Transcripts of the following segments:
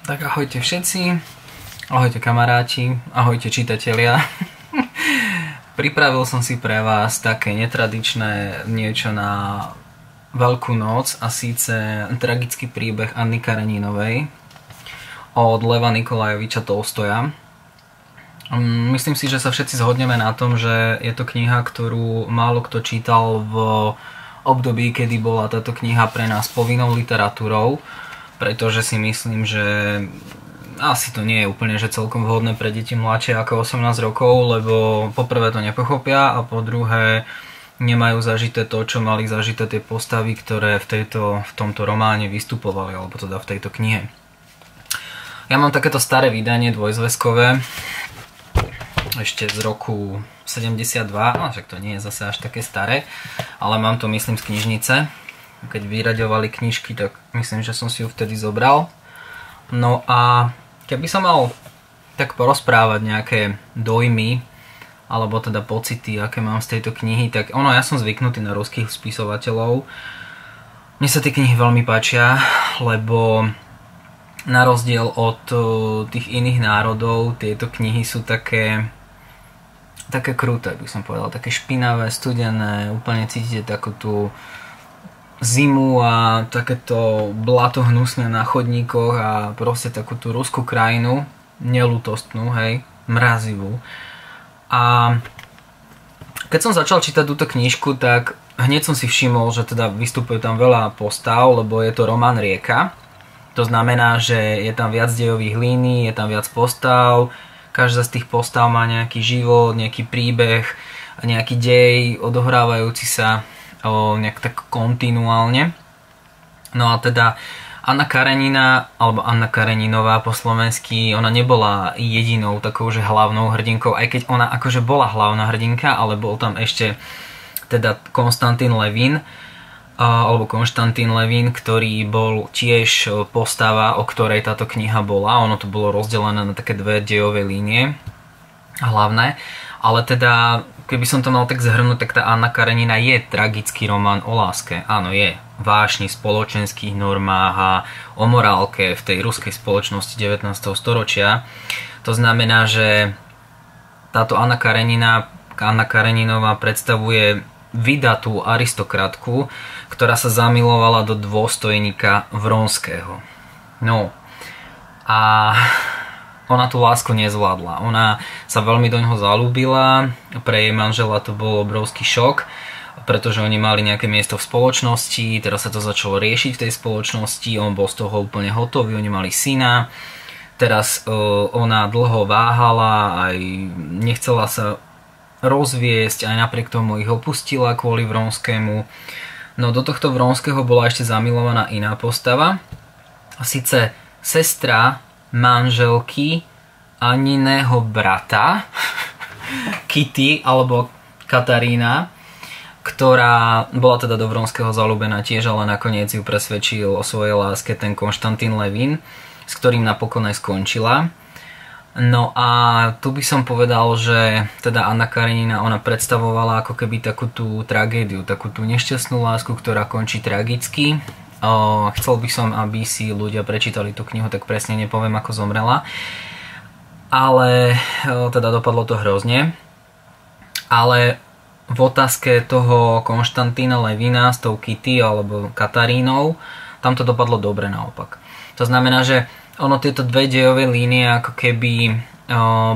Tak ahojte všetci, ahojte kamaráti, ahojte čitatelia. Pripravil som si pre vás také netradičné niečo na Veľkú noc, a síce tragický príbeh Anny Karenínovej od Leva Nikolajeviča Tolstoja. Myslím si, že sa všetci zhodneme na tom, že je to kniha, ktorú málo kto čítal v období, kedy bola táto kniha pre nás povinnou literatúrou, pretože si myslím, že asi to nie je úplne že celkom vhodné pre deti mladšie ako 18 rokov, lebo poprvé to nepochopia a po druhé nemajú zažité to, čo mali zažité tie postavy, ktoré v tomto románe vystupovali, alebo teda v tejto knihe. Ja mám takéto staré vydanie dvojzväzkové, ešte z roku 72, no však to nie je zase až také staré, ale mám to myslím z knižnice. Keď vyraďovali knižky, tak myslím, že som si ju vtedy zobral. No a keby som mal tak porozprávať nejaké dojmy, alebo teda pocity, aké mám z tejto knihy, tak ja som zvyknutý na ruských spisovateľov. Mne sa tie knihy veľmi páčia, lebo na rozdiel od tých iných národov, tieto knihy sú také kruté, by som povedal, také špinavé, studené, úplne cítite takú tú zimu a takéto blato hnusné na chodníkoch a proste takú tú ruskú krajinu, nelútostnú, hej, mrazivú. A keď som začal čítať túto knižku, tak hneď som si všimol, že teda vystupuje tam veľa postav, lebo je to román Rieka. To znamená, že je tam viac dejových línií, je tam viac postav, každá z tých postav má nejaký život, nejaký príbeh, nejaký dej odohrávajúci sa nejak tak kontinuálne. No a teda Anna Karenina, alebo Anna Karenínová po slovensky, ona nebola jedinou takou, že hlavnou hrdinkou, aj keď ona akože bola hlavná hrdinka, ale bol tam ešte teda Konstantín Levín, ktorý bol tiež postava, o ktorej táto kniha bola. Ono to bolo rozdelené na také dve dejové línie hlavné, ale teda keby som to mal tak zhrnúť, tak tá Anna Karenina je tragický román o láske. Áno, je vášni, spoločenských normách a o morálke v tej ruskej spoločnosti 19. storočia. To znamená, že táto Anna Karenínová predstavuje vydatú aristokratku, ktorá sa zamilovala do dôstojníka Vronského. No a ona tú lásku nezvládla. Ona sa veľmi do ňoho zalúbila, pre jej manžela to bol obrovský šok, pretože oni mali nejaké miesto v spoločnosti, teraz sa to začalo riešiť v tej spoločnosti, on bol z toho úplne hotový, oni mali syna, teraz ona dlho váhala, aj nechcela sa rozviesť, aj napriek tomu ich opustila kvôli Vronskému. No do tohto Vronského bola ešte zamilovaná iná postava, a síce sestra manželky Aniného brata Kitty alebo Katarína, ktorá bola teda do Vronského zalúbená tiež, ale nakoniec ju presvedčil o svojej láske ten Konstantín Levín, s ktorým napokon aj skončila. No a tu by som povedal, že teda Anna Karenina, ona predstavovala ako keby takú tú tragédiu, takú tú nešťastnú lásku, ktorá končí tragicky. Chcel by som, aby si ľudia prečítali tú knihu, tak presne nepoviem, ako zomrela. Ale teda dopadlo to hrozne. Ale v otázke toho Konštantína Levína s tou Kitty alebo Katarínou, tam to dopadlo dobre naopak. To znamená, že tieto dve dejové línie ako keby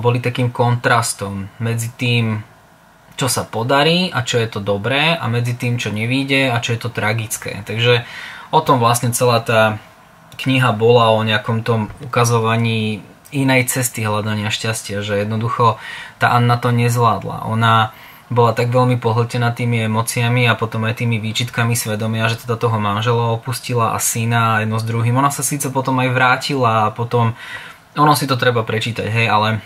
boli takým kontrastom medzi tým, čo sa podarí a čo je to dobré, a medzi tým, čo nevíde a čo je to tragické. Takže o tom vlastne celá tá kniha bola, o nejakom tom ukazovaní inej cesty hľadania šťastia, že jednoducho tá Anna to nezvládla. Ona bola tak veľmi pohltená tými emóciami a potom aj tými výčitkami svedomia, že teda toho manžela opustila a syna jedno s druhým. Ona sa síce potom aj vrátila a potom, ono si to treba prečítať, hej, ale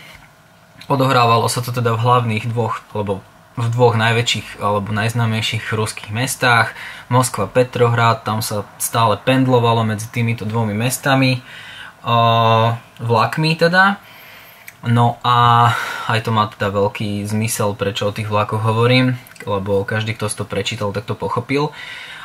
odohrávalo sa to teda v hlavných dvoch, alebo v dvoch najväčších alebo najznámejších ruských mestách, Moskva, Petrohrad, tam sa stále pendlovalo medzi týmito dvomi mestami, vlakmi teda. No a aj to má teda veľký zmysel, prečo o tých vlakoch hovorím, lebo každý, kto si to prečítal, tak to pochopil.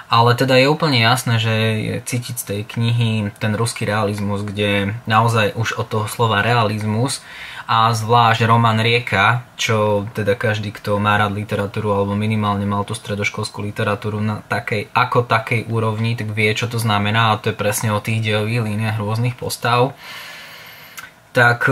Ale teda je úplne jasné, že je cítiť z tej knihy ten ruský realizmus, kde naozaj už od toho slova realizmus a zvlášť román Rieka, čo teda každý, kto má rád literatúru alebo minimálne mal tú stredoškolskú literatúru na takej úrovni, tak vie, čo to znamená, a to je presne o tých dejových líniách rôznych postav. Tak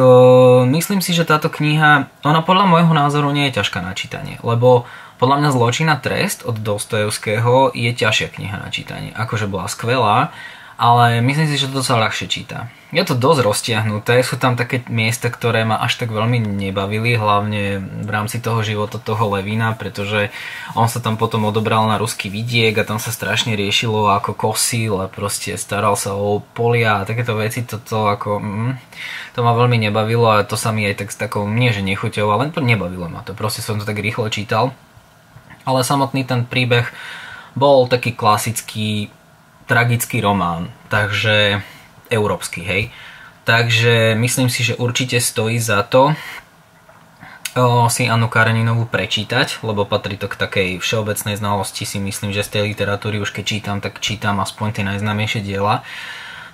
myslím si, že táto kniha, ona podľa môjho názoru nie je ťažká na čítanie, lebo podľa mňa Zločin a trest od Dostojevského je ťažšia kniha na čítanie. Akože bola skvelá, ale myslím si, že to sa ľahšie číta. Je to dosť roztiahnuté, sú tam také miesta, ktoré ma až tak veľmi nebavili, hlavne v rámci toho života toho Levina, pretože on sa tam potom odobral na ruský vidiek a tam sa strašne riešilo, ako kosil a proste staral sa o polia a takéto veci, to ma veľmi nebavilo a to sa mi aj tak s takou, nie že nechuťou, ale nebavilo ma to, proste som to tak rýchlo čítal. Ale samotný ten príbeh bol taký klasický tragický román, takže európsky, hej. Takže myslím si, že určite stojí za to si Annu Kareninovú prečítať, lebo patrí to k takej všeobecnej znalosti, si myslím, že z tej literatúry už keď čítam, tak čítam aspoň tie najznámejšie diela.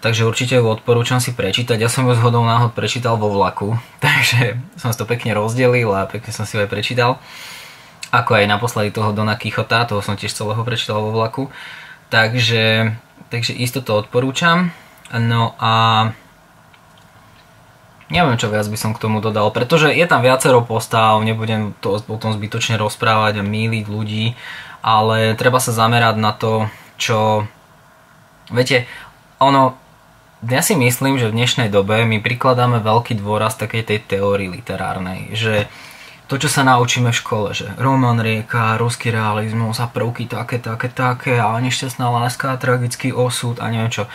Takže určite ju odporúčam si prečítať. Ja som ju zhodou náhod prečítal vo vlaku, takže som si to pekne rozdelil a pekne som si ho aj prečítal. Ako aj naposledy toho Dona Kichota, toho som tiež celého prečítal vo vlaku. Takže isto to odporúčam. No a neviem, čo viac by som k tomu dodal, pretože je tam viacero postav, nebudem to potom zbytočne rozprávať a mýliť ľudí, ale treba sa zamerať na to, čo... Viete, ja si myslím, že v dnešnej dobe my prikladáme veľký dôraz takej tej teórii literárnej, že to, čo sa naučíme v škole, že román Rieka, ruský realizmus a prvky také a nešťastná láska, tragický osud a neviem čo.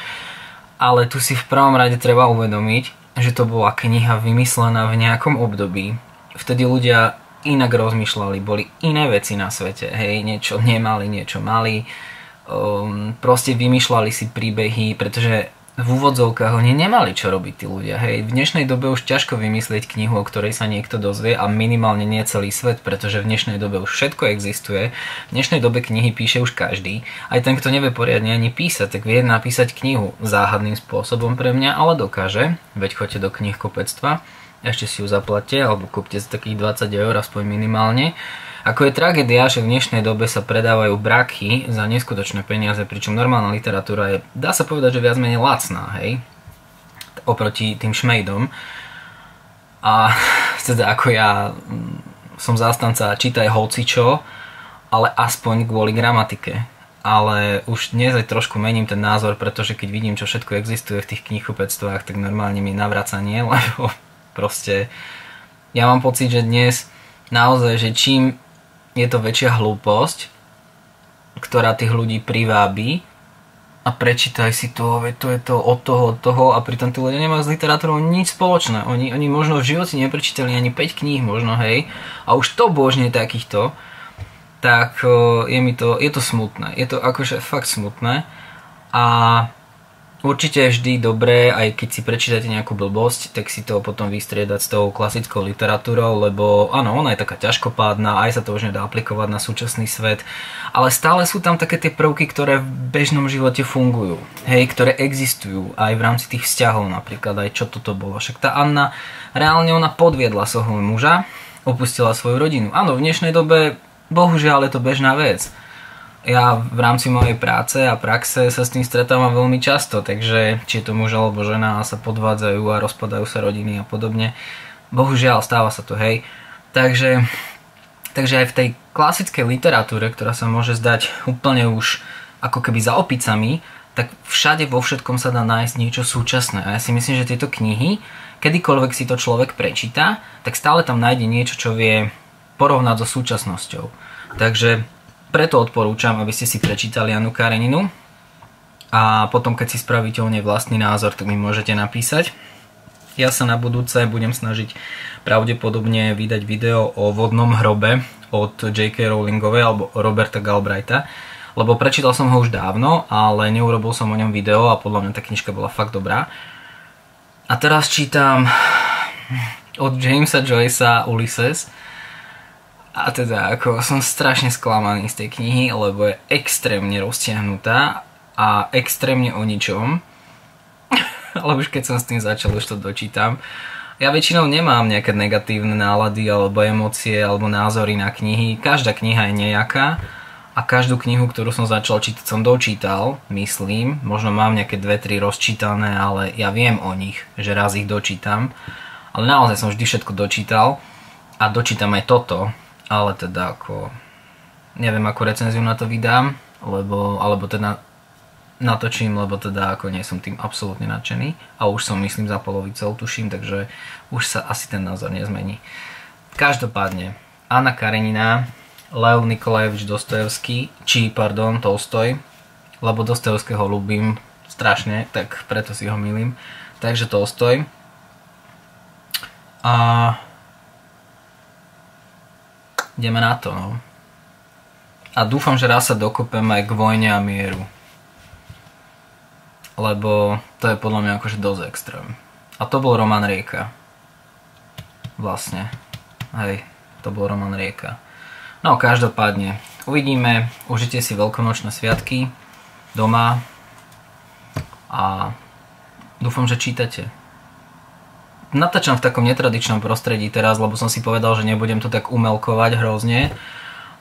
Ale tu si v prvom rade treba uvedomiť, že to bola kniha vymyslená v nejakom období. Vtedy ľudia inak rozmýšľali, boli iné veci na svete, hej, niečo nemali, niečo mali, proste vymýšľali si príbehy, pretože v úvodzovkách oni nemali čo robiť tí ľudia, hej. V dnešnej dobe už ťažko vymyslieť knihu, o ktorej sa niekto dozvie a minimálne nie celý svet, pretože v dnešnej dobe už všetko existuje. V dnešnej dobe knihy píše už každý. Aj ten, kto nevie poriadne ani písať, tak vie napísať knihu záhadným spôsobom pre mňa, ale dokáže. Veď choďte do knihkupectva, ešte si ju zaplatte alebo kúpte za takých 20 eur aspoň minimálne. Ako je tragédia, že v dnešnej dobe sa predávajú braky za neskutočné peniaze, pričom normálna literatúra je, dá sa povedať, že viac menej lacná, hej, oproti tým šmejdom. A teda ako ja som zástanca čítaj hocičo, ale aspoň kvôli gramatike. Ale už dnes aj trošku mením ten názor, pretože keď vidím, čo všetko existuje v tých knihkupectvách, tak normálne mi navracanie, lebo proste ja mám pocit, že dnes naozaj, že čím je to väčšia hlúposť, ktorá tých ľudí privábi a prečítaj si to, to je to od toho a pritom tí ľudia nemajú s literatúrou nič spoločné. Oni možno v živote neprečítali ani 5 kníh možno, hej, a už to božne takýchto, tak je to smutné. Je to akože fakt smutné a určite je vždy dobré, aj keď si prečítate nejakú blbosť, tak si to potom vystriedať s tou klasickou literatúrou, lebo áno, ona je taká ťažkopádna, aj sa to už nedá aplikovať na súčasný svet, ale stále sú tam také tie prvky, ktoré v bežnom živote fungujú, hej, ktoré existujú aj v rámci tých vzťahov napríklad, aj čo toto bolo. Však tá Anna, reálne ona podviedla svojho muža, opustila svoju rodinu. Áno, v dnešnej dobe, bohužiaľ, je to bežná vec. Ja v rámci mojej práce a praxe sa s tým stretávam veľmi často, takže či je to muž alebo žena sa podvádzajú a rozpadajú sa rodiny a podobne. Bohužiaľ, stáva sa to, hej. Takže aj v tej klasickej literatúre, ktorá sa môže zdať úplne už ako keby za opicami, tak všade vo všetkom sa dá nájsť niečo súčasné. A ja si myslím, že tieto knihy, kedykoľvek si to človek prečíta, tak stále tam nájde niečo, čo vie porovnať so súčasnosťou. Takže preto odporúčam, aby ste si prečítali Annu Kareninu a potom, keď si spravíte o nej vlastný názor, tak mi môžete napísať. Ja sa na budúce budem snažiť pravdepodobne vydať video o Vodnom hrobe od J.K. Rowlingovej alebo Roberta Galbraitha, lebo prečítal som ho už dávno, ale neurobil som o ňom video a podľa mňa tá knižka bola fakt dobrá. A teraz čítam od Jamesa Joycea Ulysses A teda ako som strašne sklamaný z tej knihy, lebo je extrémne roztiahnutá a extrémne o ničom. Ale už keď som s tým začal, už to dočítam. Ja väčšinou nemám nejaké negatívne nálady alebo emócie alebo názory na knihy. Každá kniha je nejaká a každú knihu, ktorú som začal čítať, som dočítal, myslím. Možno mám nejaké 2-3 rozčítané, ale ja viem o nich, že raz ich dočítam. Ale naozaj som vždy všetko dočítal a dočítam aj toto. Ale teda ako neviem, akú recenziu na to vydám, alebo teda natočím, lebo teda ako nie som tým absolútne nadšený a už som myslím za polovicou, tuším, takže už sa asi ten názor nezmení. Každopádne Anna Karenina, Lev Nikolajevič Dostojevský, Tolstoj, lebo Dostojevského ľúbim strašne, tak preto si ho milím. Takže Tolstoj. A ideme na to, no. A dúfam, že raz sa dokopem aj k Vojne a mieru. Lebo to je podľa mňa akože dosť extrém. A to bol Roman Rieka. Vlastne. Hej, to bol Roman Rieka. No, každopádne. Uvidíme, užite si veľkonočné sviatky doma a dúfam, že čítate. Natáčam v takom netradičnom prostredí teraz, lebo som si povedal, že nebudem to tak umelkovať hrozne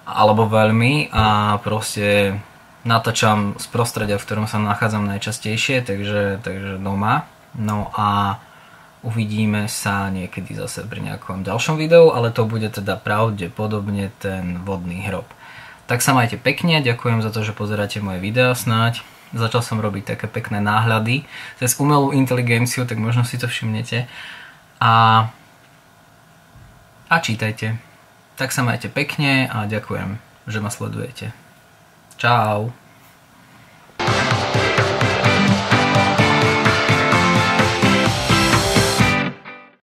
alebo veľmi a proste natáčam z prostredia, v ktorom sa nachádzam najčastejšie, takže doma. No a uvidíme sa niekedy zase pri nejakom ďalšom videu, ale to bude teda pravdepodobne ten vodný hrob. Tak sa majte pekne, ďakujem za to, že pozeráte moje videá snáď. Začal som robiť také pekné náhľady cez umelú inteligenciu, tak možno si to všimnete. A čítajte. Tak sa majte pekne a ďakujem, že ma sledujete. Čau.